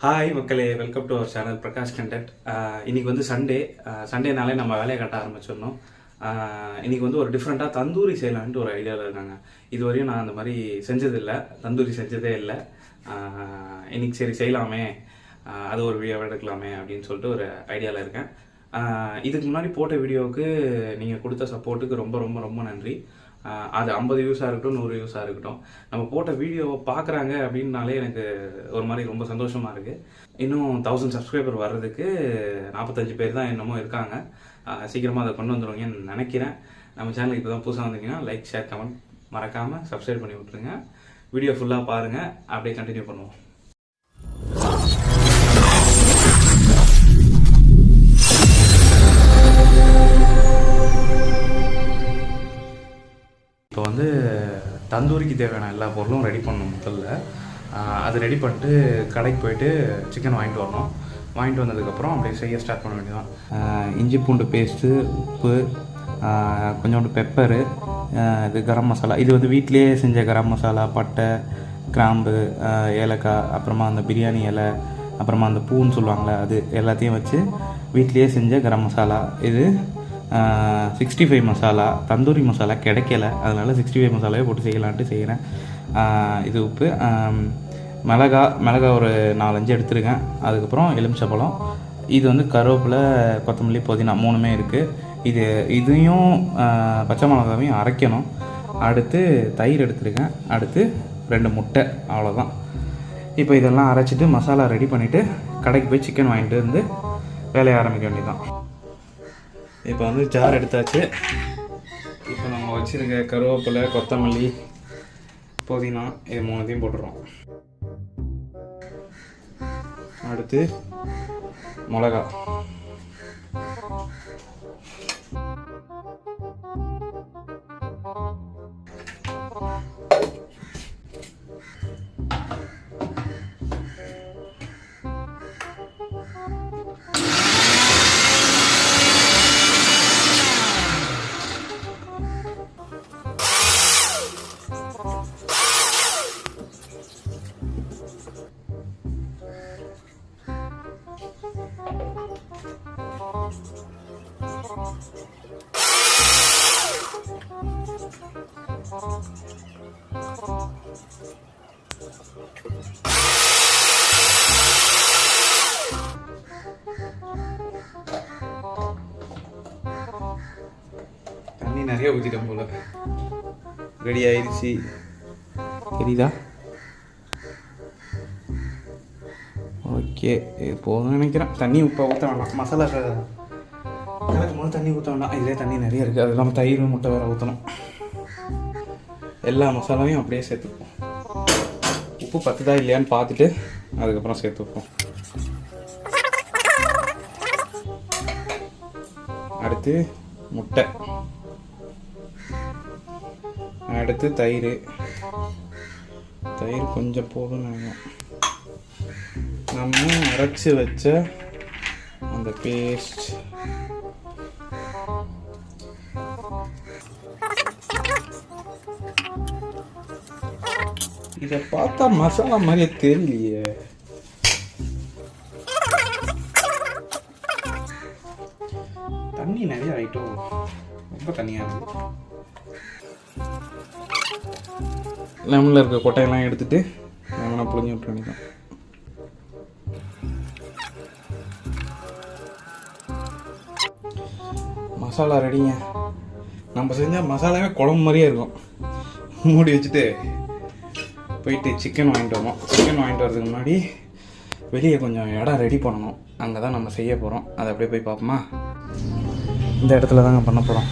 Hi மக்களே, welcome to our channel Prakash content. இன்னைக்கு வந்து சண்டேனாலே நம்ம வேலையை கட்ட ஆரம்பிச்சிடணும். இன்னைக்கு வந்து ஒரு டிஃப்ரெண்ட்டாக தந்தூரி செய்யலான்ட்டு ஒரு ஐடியாவில் இருக்காங்க. இதுவரையும் நான் அந்த மாதிரி செஞ்சதில்லை, தந்தூரி செஞ்சதே இல்லை. இன்னைக்கு சரி செய்யலாமே, அது ஒரு வீடியோ எடுக்கலாமே அப்படின்னு சொல்லிட்டு ஒரு ஐடியாவில் இருக்கேன். இதுக்கு முன்னாடி போட்ட வீடியோவுக்கு நீங்கள் கொடுத்த சப்போர்ட்டுக்கு ரொம்ப ரொம்ப ரொம்ப நன்றி. அது 50 வியூஸாக இருக்கட்டும், 100 வியூஸாக இருக்கட்டும், நம்ம போட்ட வீடியோவை பார்க்குறாங்க அப்படின்னாலே எனக்கு ஒரு மாதிரி ரொம்ப சந்தோஷமாக இருக்குது. இன்னும் 1000 சப்ஸ்கிரைபர் வர்றதுக்கு 45 பேர் தான் என்னமோ இருக்காங்க. சீக்கிரமாக அதை கொண்டு வந்துடுவீங்கன்னு நினைக்கிறேன். நம்ம சேனலுக்கு இப்போ தான் புதுசாக வந்தீங்கன்னா லைக், ஷேர், கமெண்ட் மறக்காமல் சப்ஸ்கிரைப் பண்ணி விட்ருங்க. வீடியோ ஃபுல்லாக பாருங்கள், அப்படியே கண்டினியூ பண்ணுவோம். இப்போ வந்து தந்தூரிக்கு தேவையான எல்லா பொருளும் ரெடி பண்ணணும். முதல்ல அது ரெடி பண்ணிட்டு கடைக்கு போயிட்டு சிக்கன் வாங்கிட்டு வரணும். வாங்கிட்டு வந்ததுக்கப்புறம் அப்படியே செய்ய ஸ்டார்ட் பண்ண வேண்டியதான். இஞ்சி பூண்டு பேஸ்ட்டு, உப்பு, கொஞ்சோண்டு பெப்பரு, இது கரம் மசாலா. இது வந்து வீட்டிலேயே செஞ்ச கரம் மசாலா, பட்டை, கிராம்பு, ஏலக்காய், அப்புறமா அந்த பிரியாணி இலை, அப்புறமா அந்த பூன்னு சொல்லுவாங்களே, அது எல்லாத்தையும் வச்சு வீட்டிலேயே செஞ்ச கரம் மசாலா. இது 65 மசாலா. தந்தூரி மசாலா கிடைக்கல, அதனால் 65 மசாலாவே போட்டு செய்யலான்ட்டு செய்கிறேன். இது உப்பு, மிளகா ஒரு 4-5 எடுத்துருக்கேன். அதுக்கப்புறம் எலுமிச்சப்பழம். இது வந்து கருவேப்பிலை, கொத்தமல்லி, புதினா 3மே இருக்குது. இதையும் பச்சை மிளகாவையும் அரைக்கணும். அடுத்து தயிர் எடுத்துருக்கேன். அடுத்து 2 முட்டை, அவ்வளோதான். இப்போ இதெல்லாம் அரைச்சிட்டு மசாலா ரெடி பண்ணிவிட்டு கடைக்கு போய் சிக்கன் வாங்கிட்டு வந்து வேலையை ஆரம்பிக்க வேண்டியதான். இப்போ வந்து ஜார் எடுத்தாச்சு. இப்போ நம்ம வச்சுருக்க கருவேப்பிலை, கொத்தமல்லி, புதினா, இது 3த்தையும் போட்டுடுறோம். அடுத்து மிளகா, தண்ணி நிறைய ஊற்றிட்டோம் போல. ரெடி ஆயிடுச்சு, தெரியுதா? ஓகே, இது போதும்னு நினைக்கிறேன். தண்ணி இப்போ ஊற்ற வேண்டாம். மசாலா கலக்கும் போது தண்ணி ஊற்ற வேண்டாம். இதிலே தண்ணி நிறைய இருக்குது. அது இல்லாமல் தயிர், முட்டை வேறு ஊற்றணும். எல்லா மசாலாவையும் அப்படியே சேர்த்துப்போம். உப்பு பத்துதா இல்லையான்னு பார்த்துட்டு அதுக்கப்புறம் சேர்த்து வைப்போம். அடுத்து முட்டை, அடுத்து தயிர் கொஞ்சம் போதும்னு நினைக்கிறேன். நம்ம அரைச்சி வச்ச அந்த பேஸ்ட், இதை பார்த்தா மசாலா மாதிரியே தெரியலையே. தண்ணி நிறைய ஆயிட்டோம், ரொம்ப தண்ணியாக இருக்குது. லெமனில் இருக்க கொட்டையெல்லாம் எடுத்துட்டு லெமனை புழிஞ்சு விட்டு வேண்டியதான். மசாலா ரெடிங்க. நம்ம செஞ்ச மசாலாவே குழம்பு மாதிரியே இருக்கும். மூடி வச்சுட்டு போயிட்டு சிக்கன் வாங்கிட்டு வரோம். சிக்கன் வாங்கிட்டு வரதுக்கு முன்னாடி வெளியே கொஞ்சம் இடம் ரெடி பண்ணணும். அங்கே தான் நம்ம செய்ய போகிறோம். அதை அப்படியே போய் பார்ப்போமா? இந்த இடத்துல தாங்க பண்ண போகிறோம்.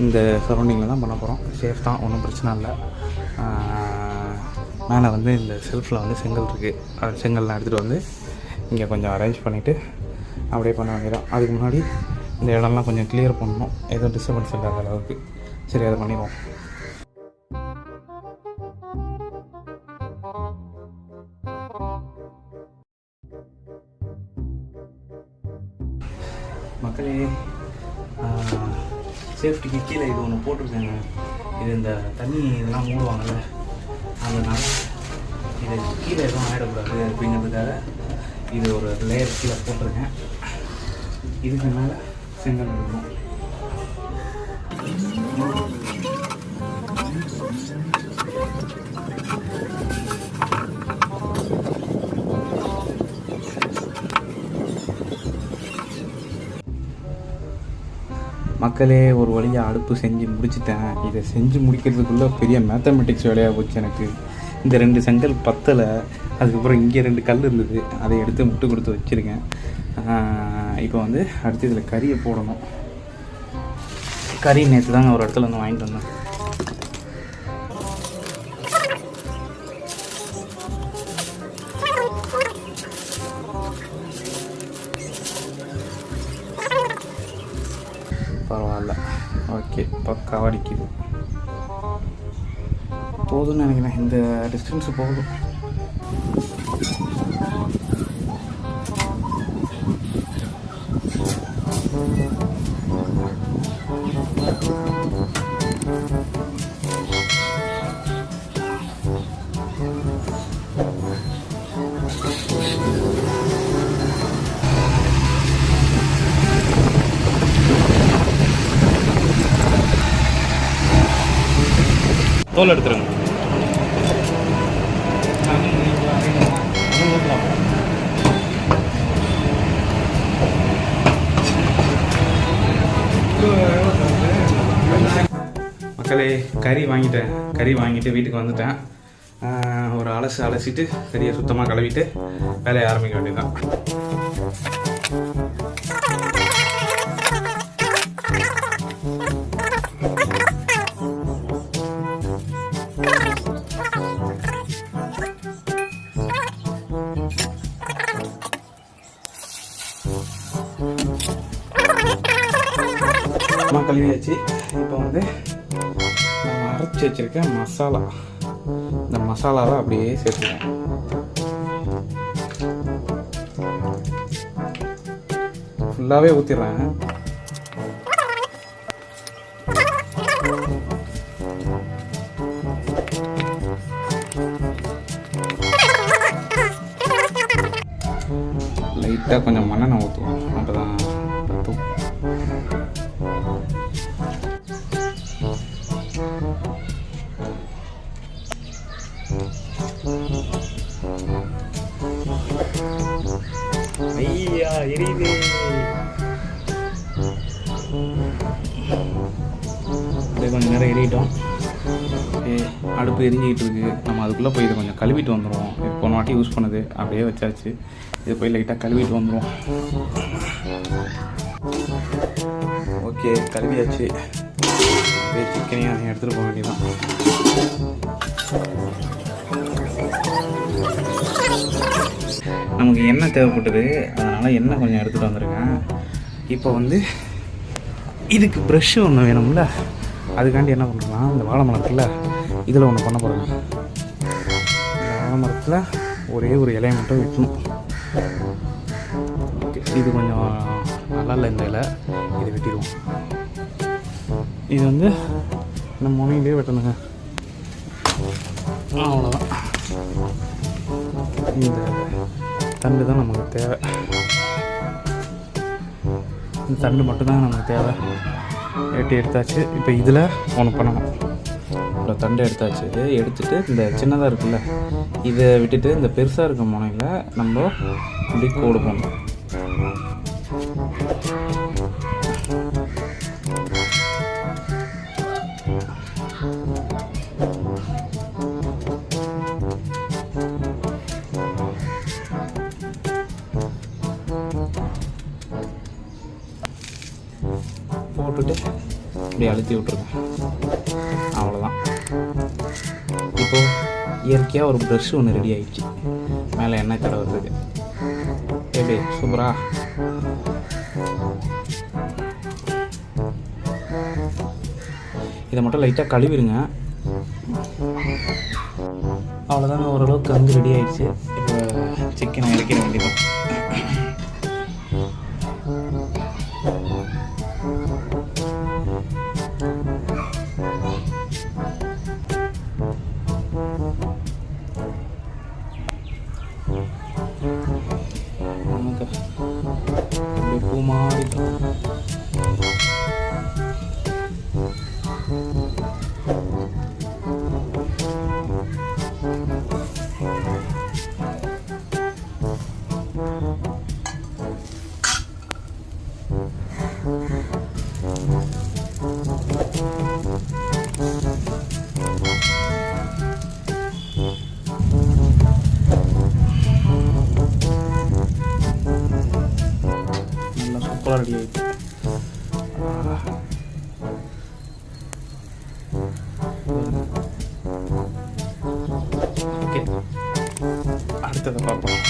இந்த சரௌண்டிங்கில் தான் பண்ண போகிறோம். சேஃப் தான், ஒன்றும் பிரச்சனை இல்லை. மேலே வந்து இந்த செல்ஃபில் வந்து செங்கல் இருக்குது. அந்த செங்கல்லாம் எடுத்துகிட்டு வந்து இங்கே கொஞ்சம் அரேஞ்ச் பண்ணிவிட்டு அப்படியே பண்ண வேண்டியதான். அதுக்கு முன்னாடி இந்த இடம்லாம் கொஞ்சம் கிளியர் பண்ணணும், எதுவும் டிஸ்டர்பன்ஸ் இல்லாத அளவுக்கு. சரி, அதை பண்ணிடுவோம். மக்களே, சேஃப்டிக்கு கீழே இது ஒன்று போட்டிருக்காங்க. இது இந்த தண்ணி இதெல்லாம் மூடுவாங்கள்ல, அதனால் இது கீழே எதுவும் ஆகிடக்கூடாது அப்படிங்கிறதுக்காக இது ஒரு லேயர் கீழே போட்டிருக்கேன். இதுக்கு மேலே செங்கல் இருக்கும். மக்களே, ஒரு வழியாக அடுப்பு செஞ்சு முடிச்சிட்டேன். இதை செஞ்சு முடிக்கிறதுக்குள்ளே பெரிய மேத்தமெட்டிக்ஸ் வேலையாக போச்சு எனக்கு. இந்த 2 செங்கல் பத்தலை. அதுக்கப்புறம் இங்கே 2 கல் இருந்தது, அதை எடுத்து முட்டு கொடுத்து வச்சுருக்கேன். இப்போ வந்து அடுத்து இதில் கறியை போடணும். கறி நேற்று தாங்க ஒரு இடத்துல வந்து வாங்கிட்டு வந்தேன். பரவாயில்ல, ஓகே, பக்காவாக அடிக்குது. போதும்னு நினைக்கிறேன், இந்த டிஸ்டன்ஸு போதும். தோல் எடுத்துருங்க. மக்களே, கறி வாங்கிட்டு வீட்டுக்கு வந்துட்டேன். ஒரு அலசிட்டு கறியை சுத்தமாக கழுவிட்டு வேலையை ஆரம்பிக்க வேண்டியதுதான். கழுவியாச்சு. இப்போ வந்து நம்ம அரைச்சி வச்சிருக்க மசாலா, இந்த மசாலாவை அப்படியே சேர்த்துக்கிறேன். ஃபுல்லாகவே ஊற்றிடுறேன். லைட்டாக கொஞ்சம் மண்ணெண்ணெய் ஊற்றுவோம், அப்போ தான் பத்தும். ஐயா, எரியுது. கொஞ்சம் நேரம் எரியிட்டோம். அடுப்பு எரிஞ்சிக்கிட்டு இருக்கு. நம்ம அதுக்குள்ளே போய் இதை கொஞ்சம் கழுவிட்டு வந்துடுவோம். போன வாட்டி யூஸ் பண்ணது அப்படியே வச்சாச்சு. இது போய் லைட்டாக கழுவிட்டு வந்துடுவோம். ஓகே, கழுவியாச்சு. அப்படியே சிக்கனையும் எடுத்துகிட்டு போக வேண்டியதான். நமக்கு எண்ணெய் தேவைப்பட்டது, அதனால் எண்ணெய் கொஞ்சம் எடுத்துகிட்டு வந்திருக்கேன். இப்போ வந்து இதுக்கு ப்ரெஷ்ஷு ஒன்று வேணும்ல, அதுக்காண்டி என்ன பண்ணுறோன்னா, இந்த வாழை மரத்தில் இதில் ஒன்று பண்ண போகிறேன். இந்த வாழை மரத்தில் ஒரே ஒரு இலையை மட்டும் வெட்டணும். ஓகே, இது கொஞ்சம் நல்லா இல்லை இந்த இலை, இதை வெட்டிடுவோம். இது வந்து இந்த முனையிலே வெட்டணுங்க, அவ்வளோதான். இந்த தண்டு தான் நமக்கு தேவை. இந்த தண்டு மட்டும்தான் நமக்கு தேவை. வெட்டி எடுத்தாச்சு. இப்போ இதில் ஒன்று பண்ணணும். இந்த தண்டை எடுத்தாச்சு. எடுத்துகிட்டு இந்த சின்னதாக இருக்குல்ல, இதை விட்டுட்டு இந்த பெருசாக இருக்க முனையில் நம்ம இப்படி கோடு போடணும். போட்டுட்டு இப்படி அழுத்தி விட்ருங்க, அவ்வளோதான். இப்போது இயற்கையாக ஒரு ப்ரஷ் ஒன்று ரெடி ஆகிடுச்சு மேலே எண்ணெய் தடவுறதுக்கு. எப்படி சூப்பரா? இதை மட்டும் லைட்டாக கழுவிடுங்க, அவ்வளோதாங்க. ஓரளவுக்கு வந்து ரெடி ஆகிடுச்சு. இப்போ சிக்கனை இறக்கிட வேண்டியதான். சூப்பராக ரெடி ஆகிடுச்சு. ஓகே, அடுத்ததை பார்ப்போம்.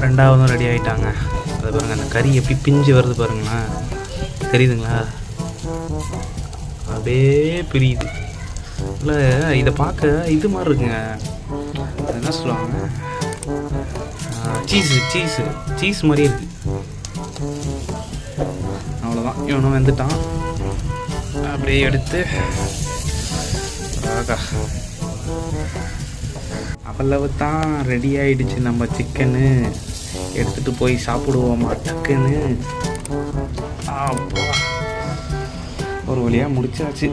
ரெண்டாவதும் ரெடி ஆகிட்டாங்க. அது பாருங்கள், அந்த கறி எப்படி பிஞ்சு வருது பாருங்களேன், தெரியுதுங்களா? அப்படியே பிரியுது. இல்லை, இதை பார்க்க இது மாதிரி இருக்குங்க, அது என்ன சொல்லுவாங்க, சீஸ் மாதிரி இருக்குது. அவ்வளோதான், இவனும் வந்துட்டான். அப்படியே எடுத்து அவ்வளவு தான் ரெடி ஆகிடுச்சு நம்ம சிக்கனு. எடுத்துகிட்டு போய் சாப்பிடுவோமா டக்குன்னு. ஒரு வழியாக முடிச்சாச்சு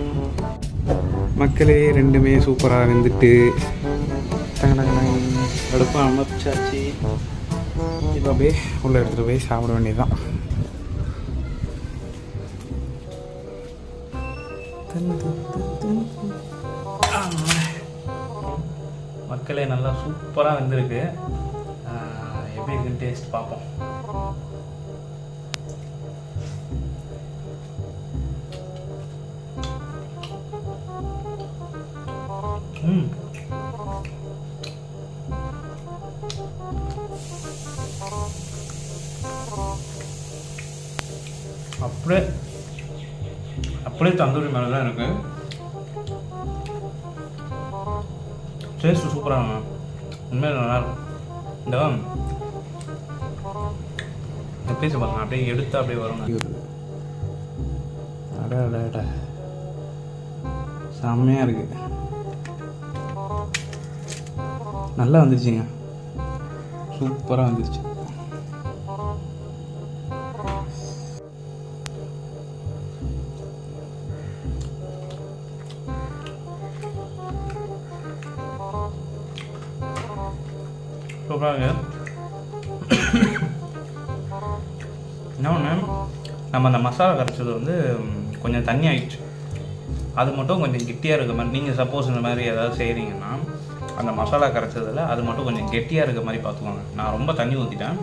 மக்களே. ரெண்டுமே சூப்பராக வெந்துட்டு அடுப்பை அமைச்சாச்சு. இப்போ அப்படியே உள்ளே எடுத்துகிட்டு போய் சாப்பிட வேண்டியதுதான். மக்களே, நல்லா சூப்பராக வெந்திருக்கு. எப்படி இருக்குன்னு டேஸ்ட் பார்ப்போம். அப்படியே தந்தூரி மேலே தான் இருக்கு. டேஸ்ட்டு சூப்பராக, உண்மையில நல்லாயிருக்கும். இந்த பீஸ் பாருங்க, அப்படியே எடுத்து அப்படியே வரும். அட செம்மையாக இருக்குது. நல்லா வந்துருச்சுங்க, சூப்பராக வந்துருச்சு. சூப்பராக. இன்னொன்று, நம்ம அந்த மசாலா கரைச்சது வந்து கொஞ்சம் தண்ணி ஆகிடுச்சு. அது மட்டும் கொஞ்சம் கெட்டியாக இருக்க மாதிரி, நீங்கள் சப்போஸ் இந்த மாதிரி ஏதாவது செய்கிறீங்கன்னா அந்த மசாலா கரைச்சதில் அது மட்டும் கொஞ்சம் கெட்டியாக இருக்க மாதிரி பார்த்துக்கோங்க. நான் ரொம்ப தண்ணி ஊற்றிட்டேன்,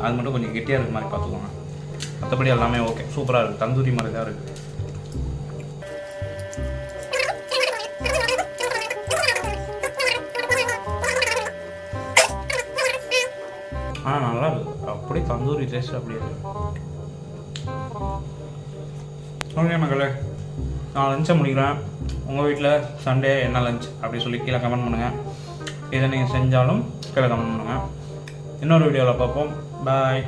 அது மட்டும் கொஞ்சம் கெட்டியாக இருக்க மாதிரி பார்த்துக்கோங்க. மற்றபடி எல்லாமே ஓகே, சூப்பராக இருக்குது. தந்தூரி மாதிரி தான் இருக்குது. நல்லா இருக்குது, அப்படியே தந்தூரி டேஸ்ட் அப்படியே இருக்குது. ஓகே மக்களே, நான் லஞ்சை முடிக்கிறேன். உங்கள் வீட்டில் சண்டே என்ன லஞ்ச் அப்படி சொல்லி கீழே கமெண்ட் பண்ணுங்கள். இதை நீங்கள் செஞ்சாலும் கீழே கமெண்ட் பண்ணுங்கள். இன்னொரு வீடியோவில் பார்ப்போம். பாய்.